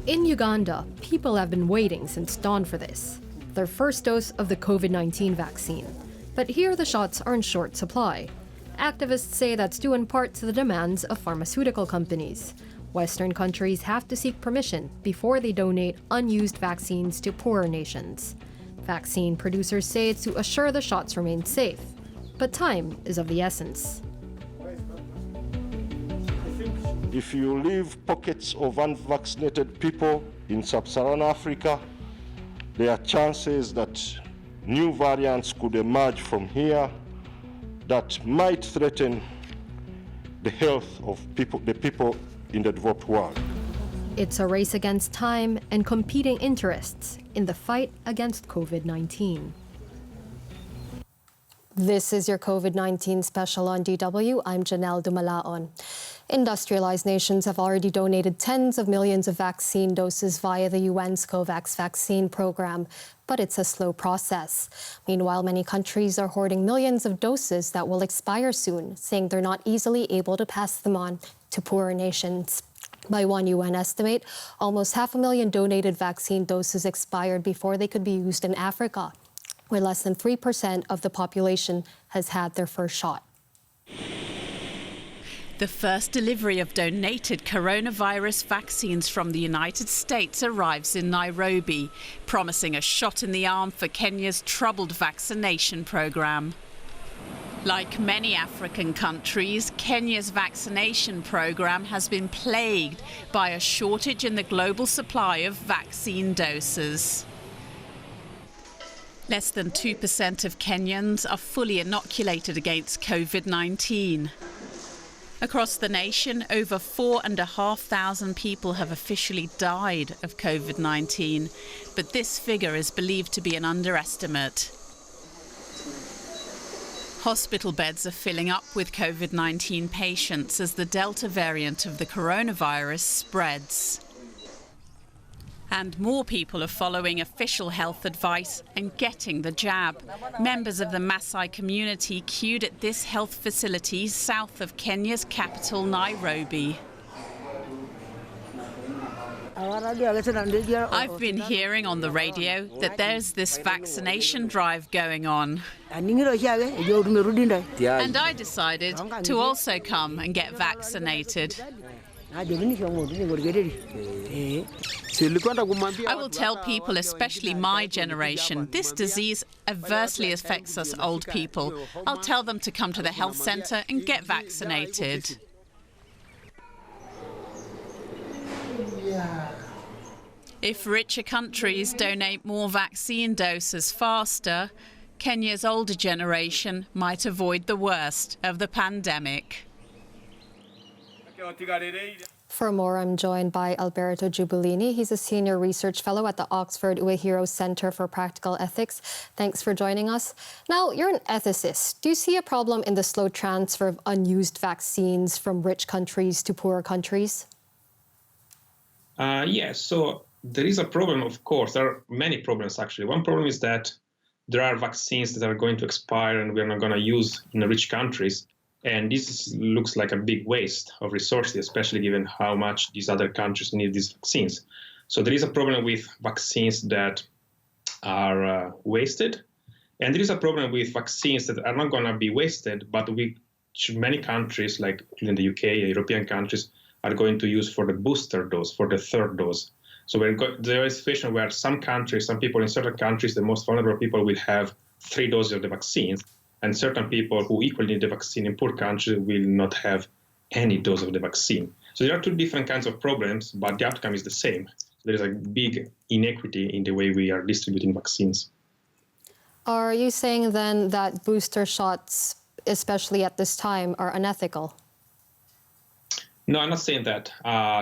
In Uganda, people have been waiting since dawn for this, their first dose of the COVID-19 vaccine. But here the shots are in short supply. Activists say that's due in part to the demands of pharmaceutical companies. Western countries have to seek permission before they donate unused vaccines to poorer nations. Vaccine producers say it's to assure the shots remain safe. But time is of the essence. If you leave pockets of unvaccinated people in sub-Saharan Africa, there are chances that new variants could emerge from here that might threaten the health of the people in the developed world. It's a race against time and competing interests in the fight against COVID-19. This is your COVID-19 special on DW. I'm Janelle Dumalaon. Industrialized nations have already donated tens of millions of vaccine doses via the UN's COVAX vaccine program, but it's a slow process. Meanwhile, many countries are hoarding millions of doses that will expire soon, saying they're not easily able to pass them on to poorer nations. By one UN estimate, almost 500,000 donated vaccine doses expired before they could be used in Africa, where less than 3% of the population has had their first shot. The first delivery of donated coronavirus vaccines from the United States arrives in Nairobi, promising a shot in the arm for Kenya's troubled vaccination program. Like many African countries, Kenya's vaccination program has been plagued by a shortage in the global supply of vaccine doses. Less than 2% of Kenyans are fully inoculated against COVID-19. Across the nation, over 4,500 people have officially died of COVID-19, but this figure is believed to be an underestimate. Hospital beds are filling up with COVID-19 patients as the Delta variant of the coronavirus spreads. And more people are following official health advice and getting the jab. Members of the Maasai community queued at this health facility south of Kenya's capital, Nairobi. I've been hearing on the radio that there's this vaccination drive going on. And I decided to also come and get vaccinated. I will tell people, especially my generation, this disease adversely affects us old people. I'll tell them to come to the health centre and get vaccinated. If richer countries donate more vaccine doses faster, Kenya's older generation might avoid the worst of the pandemic. For more, I'm joined by Alberto Giubilini. He's a senior research fellow at the Oxford Uehiro Center for Practical Ethics. Thanks for joining us. Now, you're an ethicist. Do you see a problem in the slow transfer of unused vaccines from rich countries to poorer countries? Yes, so there is a problem, of course. There are many problems, actually. One problem is that there are vaccines that are going to expire and we're not going to use in the rich countries. And this looks like a big waste of resources, especially given how much these other countries need these vaccines. So there is a problem with vaccines that are wasted. And there is a problem with vaccines that are not going to be wasted, but many countries, like in the UK, European countries, are going to use for the booster dose, for the third dose. So there is a situation where some countries, some people in certain countries, the most vulnerable people will have 3 doses of the vaccines. And certain people who equally need the vaccine in poor countries will not have any dose of the vaccine. So there are 2 different kinds of problems, but the outcome is the same. There is a big inequity in the way we are distributing vaccines. Are you saying then that booster shots, especially at this time, are unethical? No, I'm not saying that.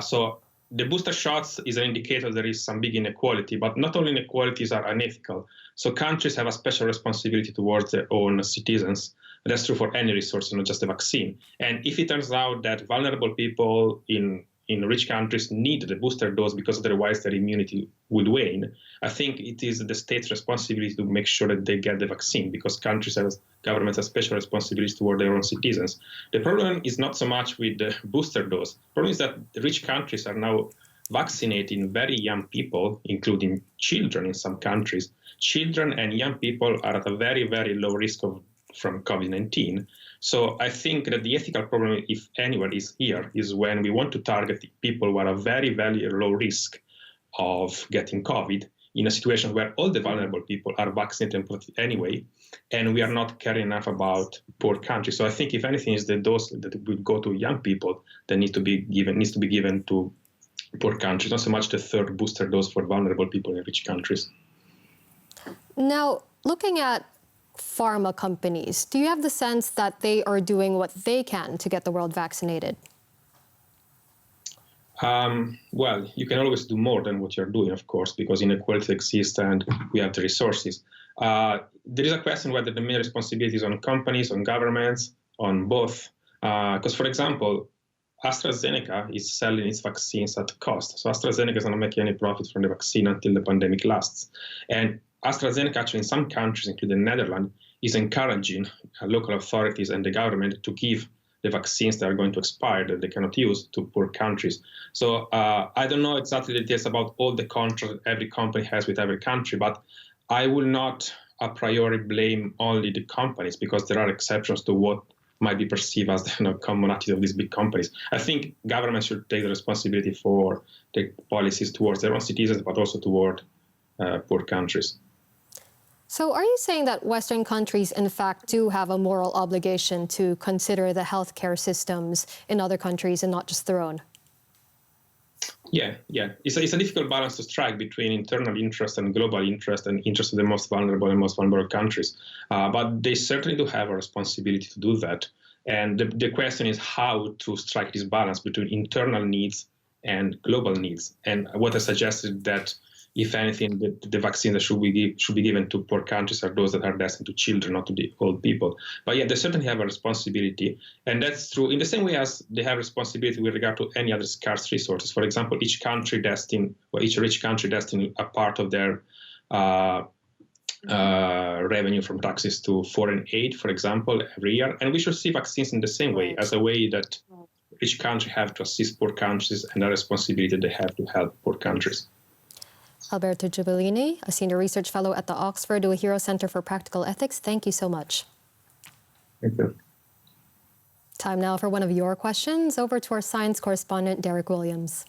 So the booster shots is an indicator there is some big inequality, but not all inequalities are unethical. So countries have a special responsibility towards their own citizens. That's true for any resource, not just the vaccine. And if it turns out that vulnerable people in rich countries need the booster dose because otherwise their immunity would wane, I think it is the state's responsibility to make sure that they get the vaccine, because countries have governments have special responsibilities toward their own citizens. The problem is not so much with the booster dose. The problem is that the rich countries are now vaccinating very young people, including children in some countries. Children and young people are at a very, very low risk from COVID-19. So I think that the ethical problem, if anyone is here, is when we want to target people who are at very, very low risk of getting COVID in a situation where all the vulnerable people are vaccinated anyway, and we are not caring enough about poor countries. So I think, if anything, is the dose that would go to young people that needs to be given to poor countries, not so much the third booster dose for vulnerable people in rich countries. Now, looking at pharma companies, do you have the sense that they are doing what they can to get the world vaccinated? Well, you can always do more than what you're doing, of course, because inequality exists and we have the resources. There is a question whether the main responsibility is on companies, on governments, on both. Because, for example, AstraZeneca is selling its vaccines at cost. So AstraZeneca is not making any profit from the vaccine until the pandemic lasts. And AstraZeneca, actually, in some countries, including the Netherlands, is encouraging local authorities and the government to give the vaccines that are going to expire that they cannot use to poor countries. So I don't know exactly the details about all the contracts every company has with every country, but I will not a priori blame only the companies, because there are exceptions to what might be perceived as the common attitude of these big companies. I think governments should take the responsibility for the policies towards their own citizens, but also toward poor countries. So are you saying that Western countries, in fact, do have a moral obligation to consider the healthcare systems in other countries and not just their own? Yeah. It's a difficult balance to strike between internal interest and global interest and interest of the most vulnerable and most vulnerable countries. But they certainly do have a responsibility to do that. And the question is how to strike this balance between internal needs and global needs. And what I suggested that, if anything, the vaccine that should be given to poor countries are those that are destined to children, not to the old people. But yeah, they certainly have a responsibility, and that's true in the same way as they have responsibility with regard to any other scarce resources. For example, each rich country destined a part of their revenue from taxes to foreign aid, for example, every year. And we should see vaccines in the same way, as a way that each country have to assist poor countries and a responsibility they have to help poor countries. Alberto Giubilini, a senior research fellow at the Oxford Uehiro Center for Practical Ethics. Thank you so much. Thank you. Time now for one of your questions. Over to our science correspondent, Derek Williams.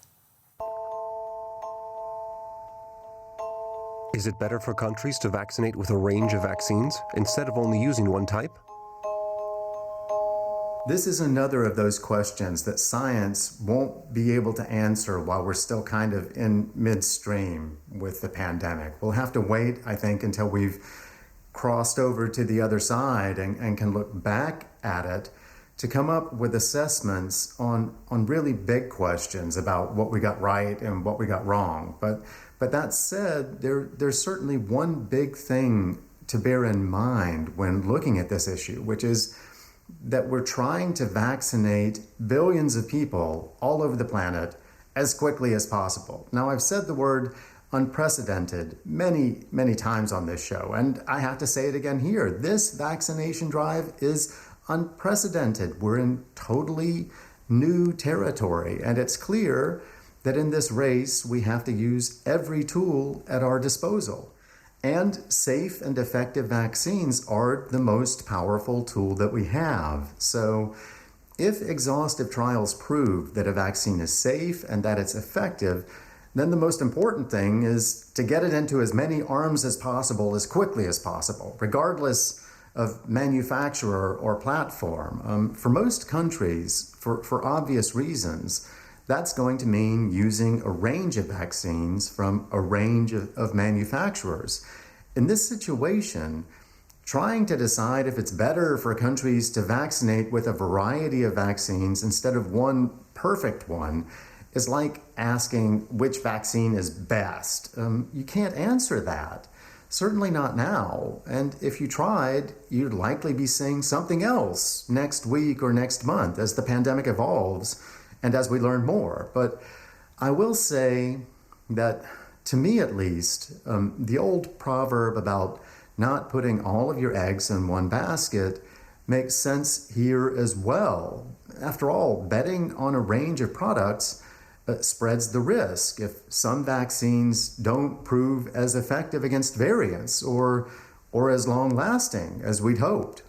Is it better for countries to vaccinate with a range of vaccines instead of only using one type? This is another of those questions that science won't be able to answer while we're still kind of in midstream with the pandemic. We'll have to wait, I think, until we've crossed over to the other side and can look back at it to come up with assessments on really big questions about what we got right and what we got wrong. But that said, there's certainly one big thing to bear in mind when looking at this issue, which is that we're trying to vaccinate billions of people all over the planet as quickly as possible. Now, I've said the word unprecedented many, many times on this show, and I have to say it again here. This vaccination drive is unprecedented. We're in totally new territory, and it's clear that in this race, we have to use every tool at our disposal. And safe and effective vaccines are the most powerful tool that we have. So if exhaustive trials prove that a vaccine is safe and that it's effective, then the most important thing is to get it into as many arms as possible, as quickly as possible, regardless of manufacturer or platform. For most countries, for obvious reasons, that's going to mean using a range of vaccines from a range of manufacturers. In this situation, trying to decide if it's better for countries to vaccinate with a variety of vaccines instead of one perfect one is like asking which vaccine is best. You can't answer that. Certainly not now. And if you tried, you'd likely be saying something else next week or next month as the pandemic evolves and as we learn more. But I will say that, to me at least, the old proverb about not putting all of your eggs in one basket makes sense here as well. After all, betting on a range of products spreads the risk if some vaccines don't prove as effective against variants or as long lasting as we'd hoped.